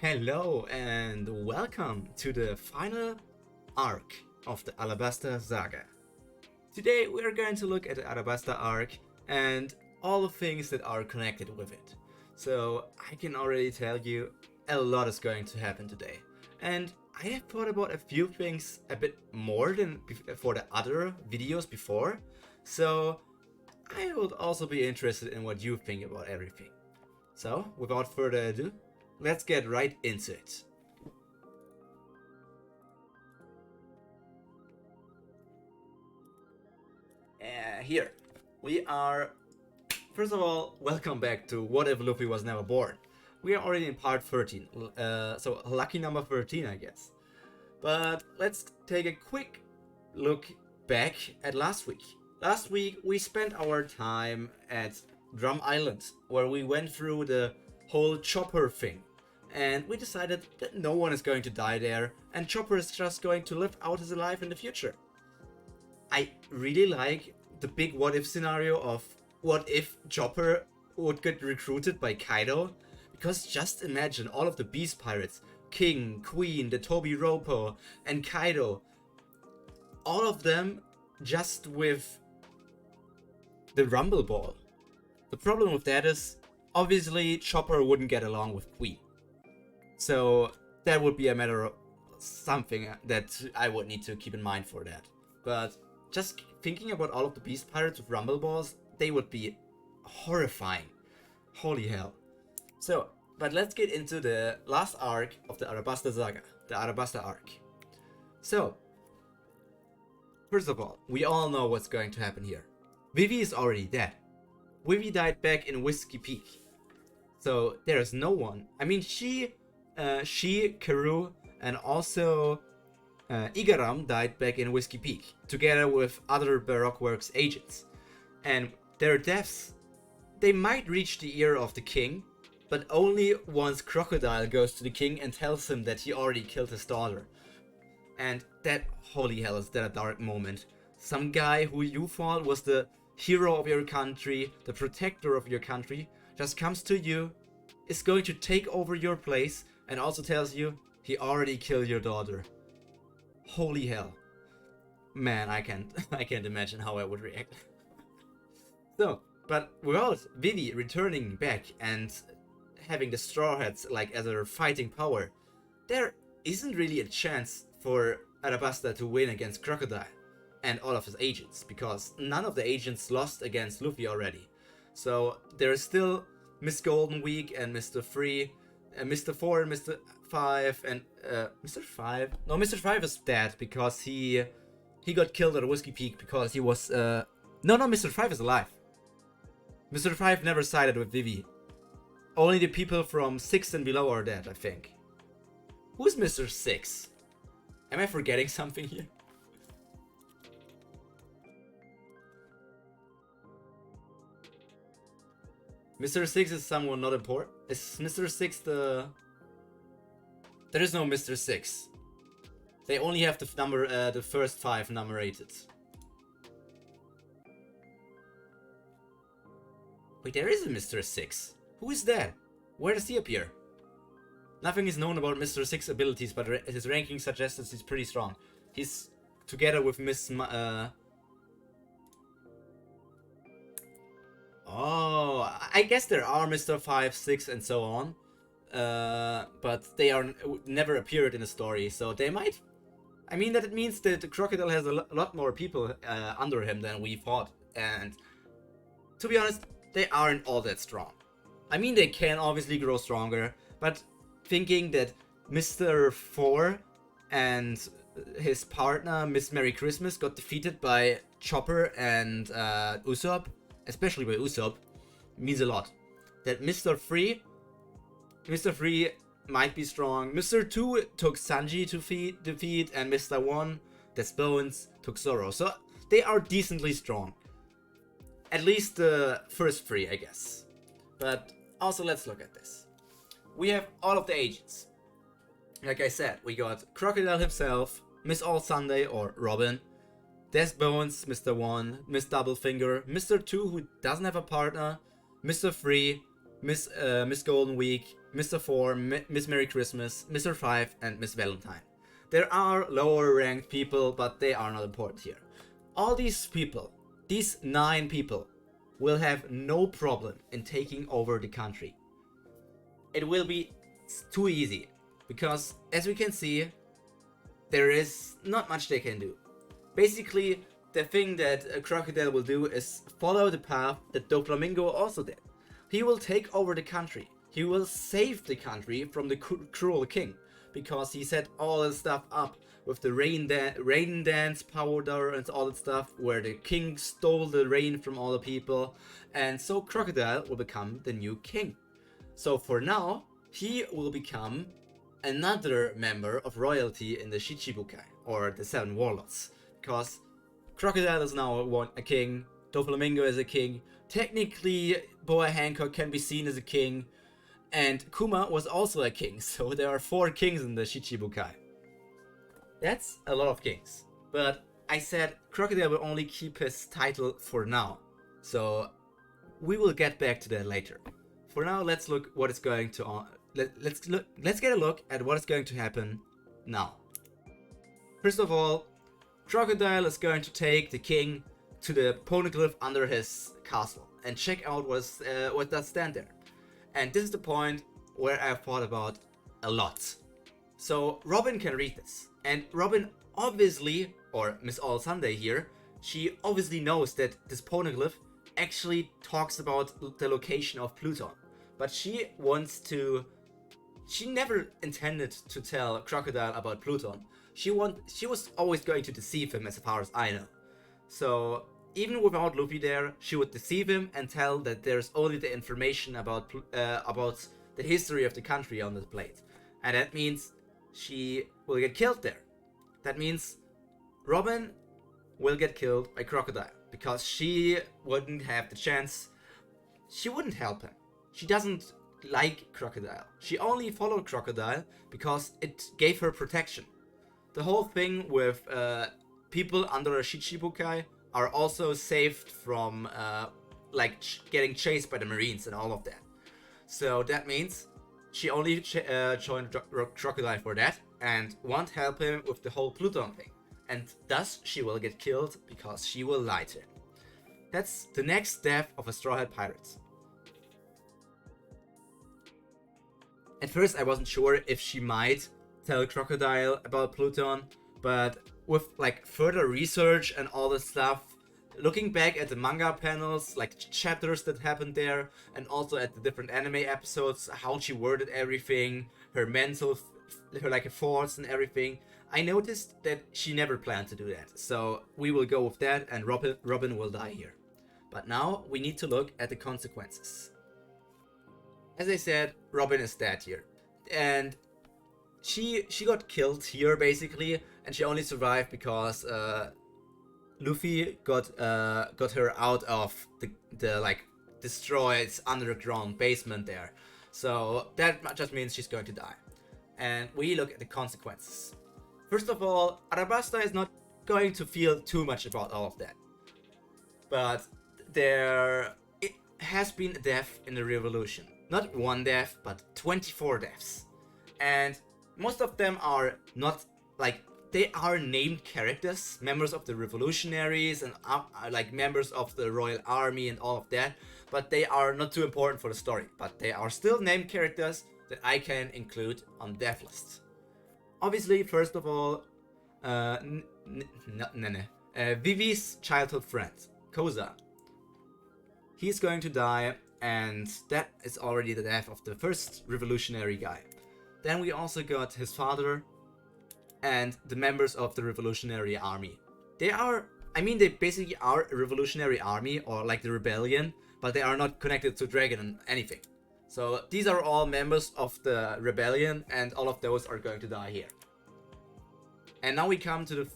Hello and welcome to the final arc of the Arabasta saga. Today we are going to look at the Arabasta Arc and all the things that are connected with it. So I can already tell you a lot is going to happen today. And I have thought about a few things a bit more than for the other videos before. So I would also be interested in what you think about everything. So without further ado, let's get right into it. Here we are. First of all, welcome back to What If Luffy Was Never Born. We are already in part 13, so lucky number 13, I guess. But let's take a quick look back at last week. Last week we spent our time at Drum Island, where we went through the whole Chopper thing. And we decided that no one is going to die there, and Chopper is just going to live out his life in the future. I really like the big what if scenario of what if Chopper would get recruited by Kaido, because just imagine all of the Beast Pirates, King, Queen, the Toby Ropo, and Kaido, all of them just with the Rumble Ball. The problem with that is, obviously Chopper wouldn't get along with Queen. So that would be a matter of something that I would need to keep in mind for that. But just thinking about all of the Beast Pirates with Rumble Balls, they would be horrifying. Holy hell. So, but let's get into the last arc of the Arabasta saga, the Arabasta Arc. So, first of all, we all know what's going to happen here. Vivi is already dead. Vivi died back in Whiskey Peak. So there is no one. I mean, she, Karoo, and also Igaram died back in Whiskey Peak, together with other Baroque Works agents. And their deaths, they might reach the ear of the king, but only once Crocodile goes to the king and tells him that he already killed his daughter. And that, holy hell, is that a dark moment. Some guy who you thought was the hero of your country, the protector of your country, just comes to you, is going to take over your place, and also tells you he already killed your daughter. Holy hell. Man, I can't imagine how I would react. So, but without Vivi returning back and having the Straw Hats like as a fighting power, there isn't really a chance for Arabasta to win against Crocodile and all of his agents, because none of the agents lost against Luffy already. So there is still Miss Golden Week and Mr. 3, Mr. 4 and Mr. 5 and Mr. 5? No, Mr. 5 is dead because he got killed at Whiskey Peak because he was no, Mr. 5 is alive. Mr. 5 never sided with Vivi. Only the people from 6 and below are dead, I think. Who's Mr. 6? Am I forgetting something here? Mr. 6 is someone not important. Is Mr. 6 the... There is no Mr. 6. They only have the number, the first 5 numerated. Wait, there is a Mr. 6. Who is that? Where does he appear? Nothing is known about Mr. 6's abilities, but his ranking suggests that he's pretty strong. He's together with Miss... Oh, I guess there are Mr. 5, 6 and so on. But they are never appeared in the story, so they might... I mean that it means that the Crocodile has a lot more people under him than we thought. And to be honest, they aren't all that strong. I mean, they can obviously grow stronger, but thinking that Mr. 4 and his partner, Miss Merry Christmas, got defeated by Chopper and Usopp, especially by Usopp, means a lot. That Mr. 3 might be strong. Mr. 2 took Sanji to defeat, and Mr. 1, that's Bones, took Zoro. So they are decently strong. At least the first 3, I guess. But also let's look at this. We have all of the agents. Like I said, we got Crocodile himself, Miss All Sunday or Robin, Des Bones, Mr. 1, Miss Doublefinger, Mr. 2 who doesn't have a partner, Mr. 3, Miss Golden Week, Mr. 4, Miss Merry Christmas, Mr. 5, and Miss Valentine. There are lower ranked people, but they are not important here. All these people, these 9 people, will have no problem in taking over the country. It will be too easy, because as we can see, there is not much they can do. Basically, the thing that Crocodile will do is follow the path that Doflamingo also did. He will take over the country. He will save the country from the cruel king, because he set all the stuff up with the rain dance powder and all that stuff, where the king stole the rain from all the people, and so Crocodile will become the new king. So for now, he will become another member of royalty in the Shichibukai, or the 7 warlords, because Crocodile is now a king, Doflamingo is a king, technically Boa Hancock can be seen as a king, and Kuma was also a king, so there are 4 kings in the Shichibukai. That's a lot of kings, but I said Crocodile will only keep his title for now, so we will get back to that later. For now, let's look what is going to let's get a look at what is going to happen now. First of all, Crocodile is going to take the king to the poneglyph under his castle and check out what does stand there. And this is the point where I've thought about a lot. So Robin can read this, and Robin obviously, or Miss All Sunday here, she obviously knows that this poneglyph actually talks about the location of Pluton, but she never intended to tell Crocodile about Pluton. She was always going to deceive him, as far as I know. So even without Luffy there, she would deceive him and tell that there's only the information about the history of the country on the plate, and that means she will get killed there. That means Robin will get killed by Crocodile, because she wouldn't have the chance. She wouldn't help him. She doesn't like Crocodile. She only followed Crocodile because it gave her protection. The whole thing with people under a Shichibukai are also saved from getting chased by the Marines and all of that. So that means she only joined Crocodile for that and won't help him with the whole Pluton thing. And thus she will get killed because she will lie to him. That's the next death of a Strawhat Pirates. At first I wasn't sure if she might tell Crocodile about Pluton, but with further research and all this stuff, looking back at the manga panels, chapters that happened there, and also at the different anime episodes, how she worded everything, her mental, her thoughts and everything, I noticed that she never planned to do that. So we will go with that, and Robin will die here. But now we need to look at the consequences. As I said, Robin is dead here, and she got killed here basically, and she only survived because Luffy got her out of the destroyed underground basement there. So that just means she's going to die. And we look at the consequences. First of all, Arabasta is not going to feel too much about all of that. But it has been a death in the revolution. Not one death, but 24 deaths. And most of them are not they are named characters, members of the revolutionaries and members of the royal army and all of that, but they are not too important for the story. But they are still named characters that I can include on death list. Obviously, first of all, Vivi's childhood friend, Koza. He's going to die, and that is already the death of the first revolutionary guy. Then we also got his father and the members of the revolutionary army. They basically are a revolutionary army, or the rebellion, but they are not connected to Dragon and anything. So these are all members of the rebellion, and all of those are going to die here. And now we come to the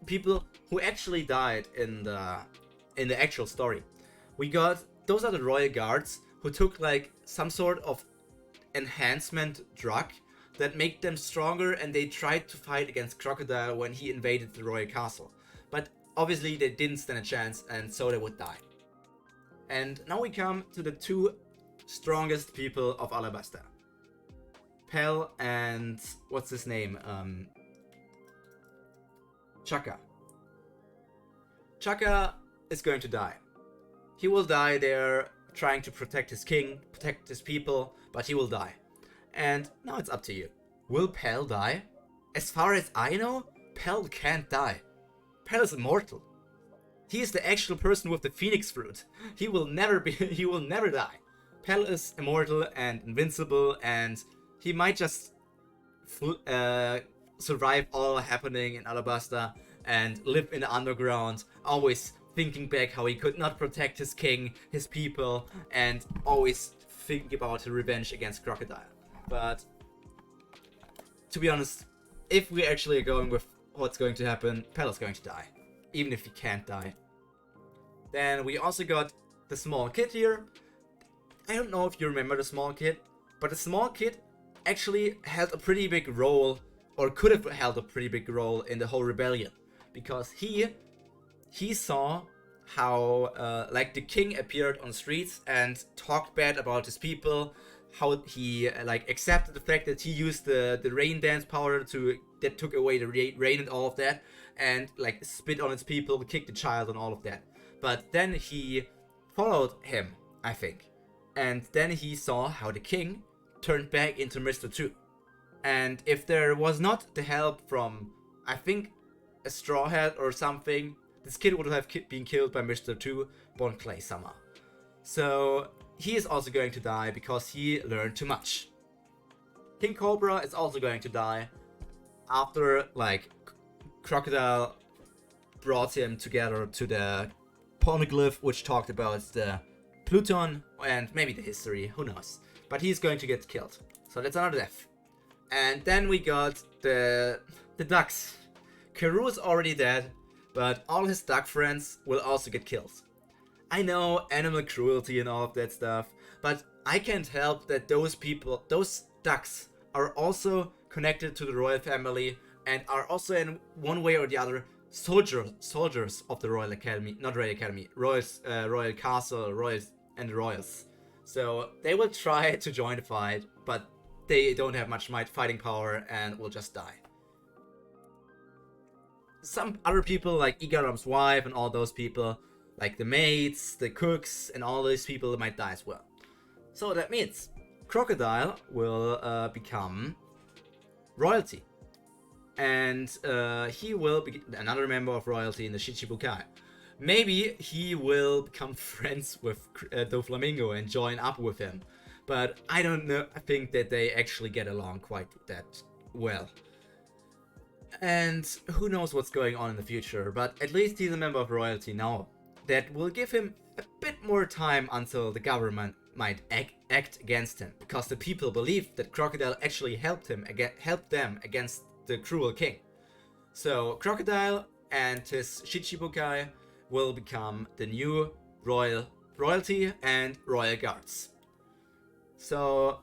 people who actually died in the actual story. Those are the royal guards who took some sort of enhancement drug that make them stronger, and they tried to fight against Crocodile when he invaded the royal castle. But obviously they didn't stand a chance, and so they would die. And now we come to the two strongest people of Arabasta. Pell and what's his name? Chaka. Chaka is going to die. He will die there trying to protect his king, protect his people, but he will die. And now it's up to you. Will Pell die? As far as I know, Pell can't die. Pell is immortal. He is the actual person with the phoenix fruit. He will never die. Pell is immortal and invincible, and he might just survive all happening in Arabasta and live in the underground, always thinking back how he could not protect his king, his people, and always thinking about his revenge against Crocodile. But to be honest, if we're actually going with what's going to happen, Pell is going to die, even if he can't die. Then we also got the small kid here. I don't know if you remember the small kid, but the small kid actually held a pretty big role, or could have held a pretty big role in the whole rebellion, because he saw how like the king appeared on streets and talked bad about his people, how he like accepted the fact that he used the rain dance power that took away the rain and all of that, and like spit on his people, kicked the child and all of that. But then he followed him, I think, and then he saw how the king turned back into Mr. 2. And if there was not the help from, I think, a Straw Hat or something, this kid would have been killed by Mr. 2, Bon Clay Summer. So he is also going to die because he learned too much. King Cobra is also going to die after, like, Crocodile brought him together to the poneglyph, which talked about the Pluton and maybe the history, who knows. But he's going to get killed. So that's another death. And then we got the ducks. Karoo is already dead, but all his duck friends will also get killed. I know animal cruelty and all of that stuff, but I can't help that those ducks, are also connected to the royal family and are also in one way or the other soldiers of the Royal Academy, not Royal Academy, Royal Castle, Royals and Royals. So they will try to join the fight, but they don't have much fighting power and will just die. Some other people like Igaram's wife and all those people, like the maids, the cooks, and all these people might die as well. So that means Crocodile will become royalty. And he will be another member of royalty in the Shichibukai. Maybe he will become friends with Doflamingo and join up with him. But I don't know. I think that they actually get along quite that well. And who knows what's going on in the future. But at least he's a member of royalty now. That will give him a bit more time until the government might act against him. Because the people believe that Crocodile actually helped them against the cruel king. So Crocodile and his Shichibukai will become the new royalty and royal guards. So,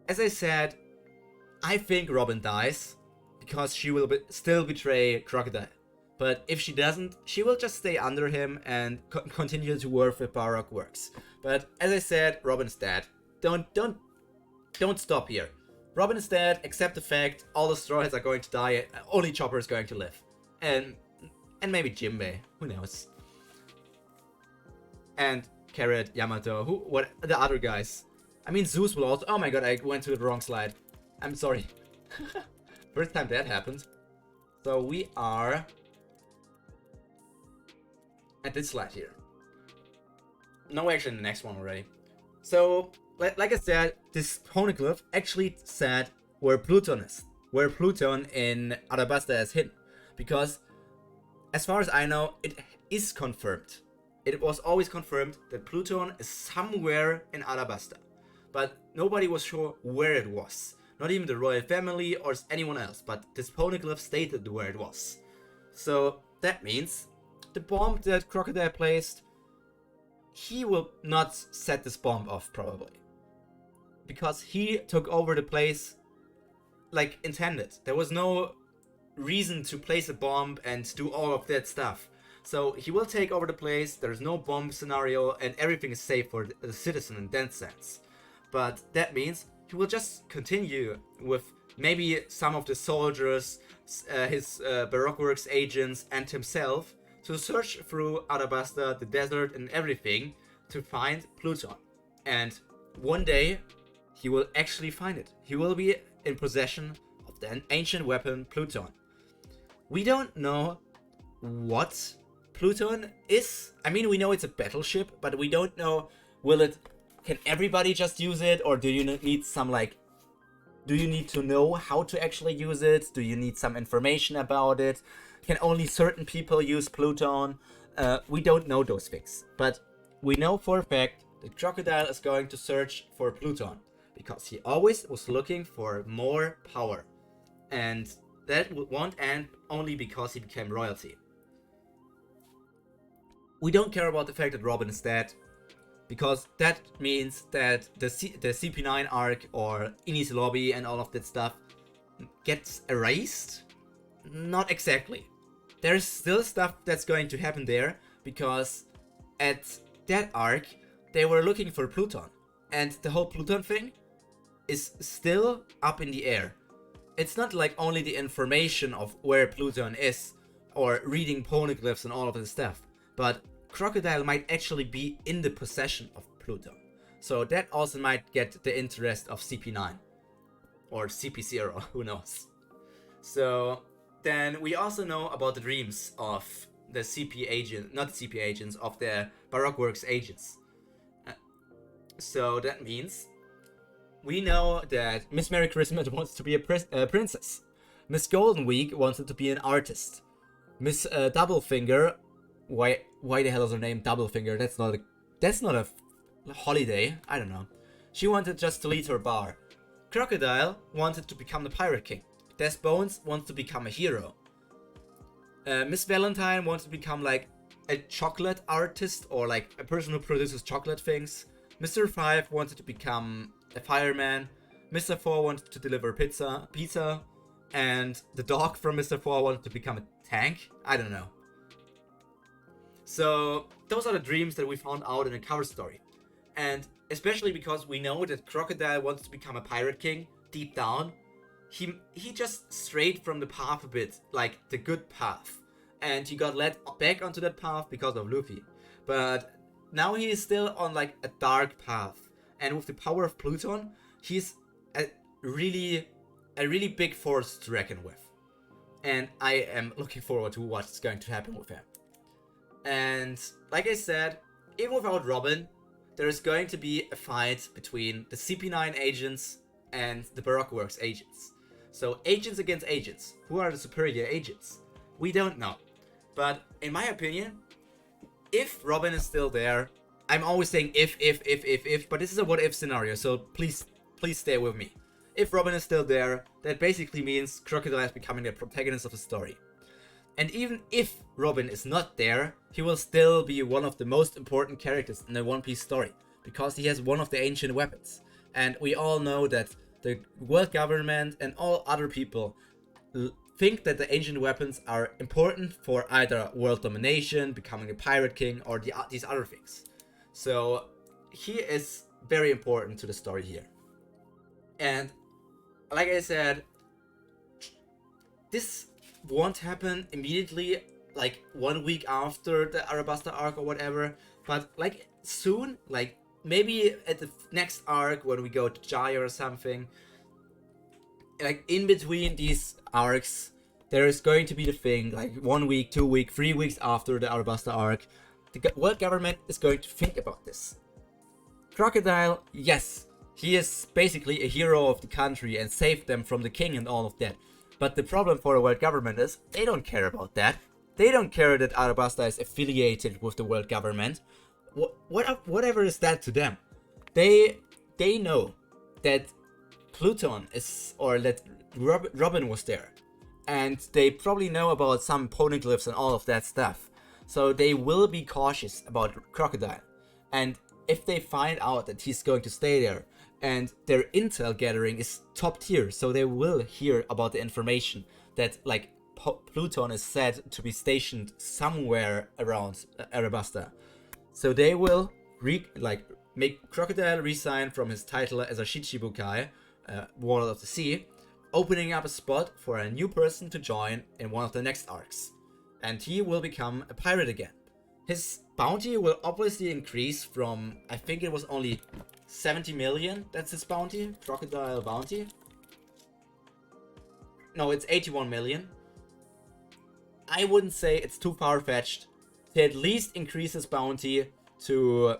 as I said, I think Robin dies because she will still betray Crocodile. But if she doesn't, she will just stay under him and continue to work with Baroque works. But as I said, Robin's dead. Don't stop here. Robin is dead, accept the fact all the Straw Hats are going to die, only Chopper is going to live. And maybe Jinbei, who knows. And Carrot, Yamato, what the other guys. I mean Zeus will also, oh my god, I went to the wrong slide. I'm sorry. First time that happened. So we are at this slide here. No, actually the next one already. So, like I said, this poneglyph actually said where Pluton is. Where Pluton in Arabasta is hidden. Because, as far as I know, it is confirmed. It was always confirmed that Pluton is somewhere in Arabasta. But nobody was sure where it was. Not even the royal family or anyone else. But this poneglyph stated where it was. So, that means the bomb that Crocodile placed, he will not set this bomb off, probably. Because he took over the place like intended. There was no reason to place a bomb and do all of that stuff. So he will take over the place, there's no bomb scenario, and everything is safe for the citizen in that sense. But that means he will just continue with maybe some of the soldiers, his Baroque Works agents, and himself to search through Arabasta, the desert, and everything to find Pluton. And one day, he will actually find it. He will be in possession of the ancient weapon Pluton. We don't know what Pluton is. I mean, we know it's a battleship, but we don't know, can everybody just use it, or do you need some, like, do you need to know how to actually use it? Do you need some information about it? Can only certain people use Pluton? We don't know those things, but we know for a fact that Crocodile is going to search for Pluton, because he always was looking for more power, and that won't end only because he became royalty. We don't care about the fact that Robin is dead, because that means that the CP9 arc or Ini's lobby and all of that stuff gets erased? Not exactly. There's still stuff that's going to happen there, because at that arc they were looking for Pluton, and the whole Pluton thing is still up in the air. It's not like only the information of where Pluton is, or reading poneglyphs and all of this stuff, but Crocodile might actually be in the possession of Pluton. So that also might get the interest of CP9. Or CP0, who knows. So then we also know about the dreams of the CP agent, not CP agents, of the Baroque Works agents. So that means we know that Miss Merry Christmas wants to be a princess. Miss Golden Week wanted to be an artist. Miss Doublefinger, why the hell is her name Doublefinger? That's not a holiday. I don't know. She wanted just to lead her bar. Crocodile wanted to become the Pirate King. Des Bones wants to become a hero. Miss Valentine wants to become like a chocolate artist, or like a person who produces chocolate things. Mr. 5 wanted to become a fireman. Mr. 4 wanted to deliver pizza, and the dog from Mr. 4 wanted to become a tank. I don't know. So those are the dreams that we found out in the cover story. And especially because we know that Crocodile wants to become a pirate king deep down, he just strayed from the path a bit, like the good path. And he got led back onto that path because of Luffy. But now he is still on like a dark path. And with the power of Pluton, he's a really big force to reckon with. And I am looking forward to what's going to happen with him. And like I said, even without Robin, there is going to be a fight between the CP9 agents and the Baroque Works agents. So agents against agents. Who are the superior agents? We don't know. But in my opinion, if Robin is still there, I'm always saying if, but this is a what if scenario, so please stay with me. If Robin is still there, that basically means Crocodile is becoming the protagonist of the story. And even if Robin is not there, he will still be one of the most important characters in the One Piece story, because he has one of the ancient weapons. And we all know that the world government and all other people think that the ancient weapons are important for either world domination, becoming a pirate king, or these other things. So he is very important to the story here. And like I said, this won't happen immediately, like 1 week after the Arabasta arc or whatever, but like soon, like maybe at the next arc when we go to Jaya or something, like in between these arcs, there is going to be the thing, like 1 week, 2 weeks, 3 weeks after the Arabasta arc, the world government is going to think about this. Crocodile, yes, he is basically a hero of the country and saved them from the king and all of that. But the problem for the world government is they don't care about that. They don't care that Arabasta is affiliated with the world government. Whatever is that to them? They know that Pluton is, or that Robin was there. And they probably know about some poneglyphs and all of that stuff. So they will be cautious about Crocodile. And if they find out that he's going to stay there, and their intel gathering is top tier, so they will hear about the information that like Pluton is said to be stationed somewhere around Arabasta. So they will make Crocodile resign from his title as a Shichibukai, Warlord of the Sea, opening up a spot for a new person to join in one of the next arcs. And he will become a pirate again. His bounty will obviously increase from, I think it was only 70 million, that's his bounty, Crocodile bounty. No, it's 81 million. I wouldn't say it's too far-fetched to at least increase his bounty to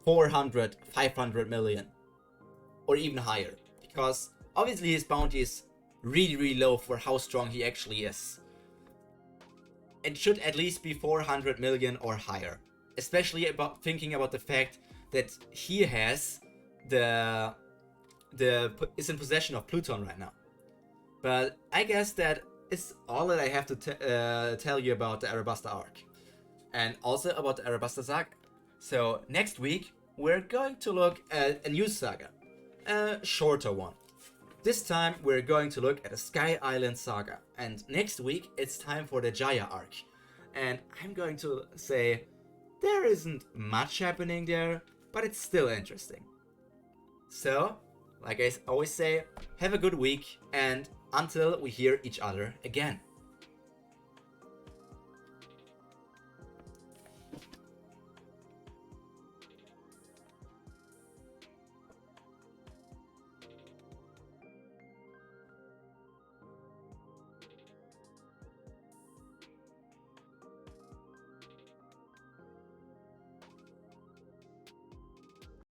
400, 500 million. Or even higher. Because obviously his bounty is really low for how strong he actually is. It should at least be 400 million or higher. Especially thinking about the fact that he has is in possession of Pluton right now. But I guess that is all that I have to tell you about the Arabasta Arc. And also about the Arabasta Saga. So next week we're going to look at a new saga. A shorter one. This time we're going to look at the Sky Island Saga. And next week it's time for the Jaya Arc. And I'm going to say there isn't much happening there, but it's still interesting. So, like I always say, have a good week, and until we hear each other again.